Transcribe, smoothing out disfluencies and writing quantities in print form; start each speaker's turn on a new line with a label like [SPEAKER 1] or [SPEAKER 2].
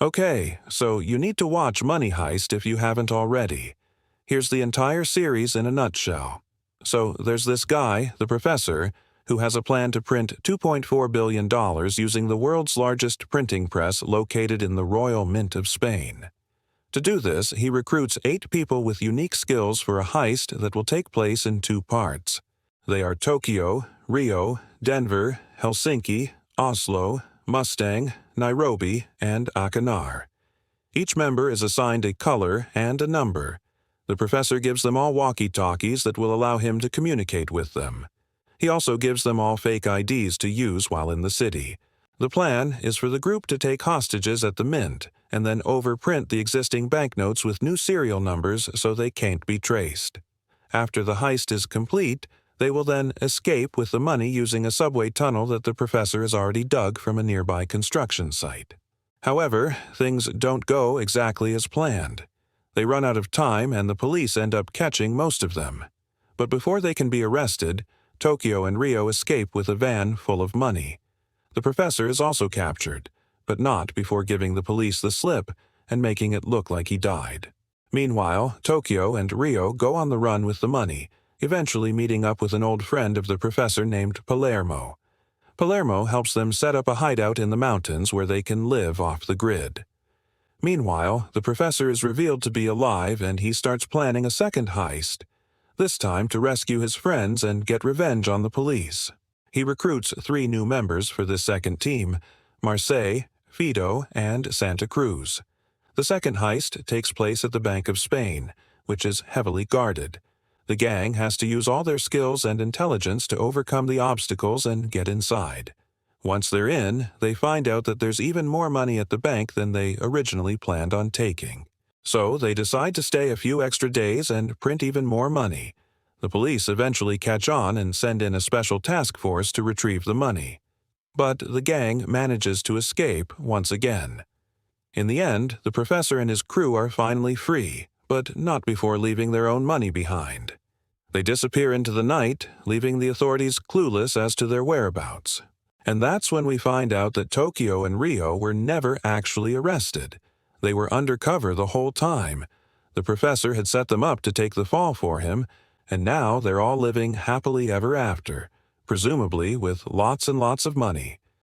[SPEAKER 1] Okay, so you need to watch Money Heist if you haven't already. Here's the entire series in a nutshell. So there's this guy, the professor, who has a plan to print $2.4 billion using the world's largest printing press located in the Royal Mint of Spain. To do this, he recruits 8 people with unique skills for a heist that will take place in 2 parts. They are Tokyo, Rio, Denver, Helsinki, Oslo, Mustang, Nairobi, and Akinar. Each member is assigned a color and a number. The professor gives them all walkie-talkies that will allow him to communicate with them. He also gives them all fake IDs to use while in the city. The plan is for the group to take hostages at the mint and then overprint the existing banknotes with new serial numbers so they can't be traced. After the heist is complete, they will then escape with the money using a subway tunnel that the professor has already dug from a nearby construction site. However, things don't go exactly as planned. They run out of time and the police end up catching most of them. But before they can be arrested, Tokyo and Rio escape with a van full of money. The professor is also captured, but not before giving the police the slip and making it look like he died. Meanwhile, Tokyo and Rio go on the run with the money, eventually meeting up with an old friend of the professor named Palermo. Palermo helps them set up a hideout in the mountains where they can live off the grid. Meanwhile, the professor is revealed to be alive and he starts planning a second heist, this time to rescue his friends and get revenge on the police. He recruits 3 new members for this second team: Marseille, Fido, and Santa Cruz. The second heist takes place at the Bank of Spain, which is heavily guarded. The gang has to use all their skills and intelligence to overcome the obstacles and get inside. Once they're in, they find out that there's even more money at the bank than they originally planned on taking. So they decide to stay a few extra days and print even more money. The police eventually catch on and send in a special task force to retrieve the money. But the gang manages to escape once again. In the end, the professor and his crew are finally free, but not before leaving their own money behind. They disappear into the night, leaving the authorities clueless as to their whereabouts. And that's when we find out that Tokyo and Rio were never actually arrested. They were undercover the whole time. The professor had set them up to take the fall for him, and now they're all living happily ever after, presumably with lots and lots of money.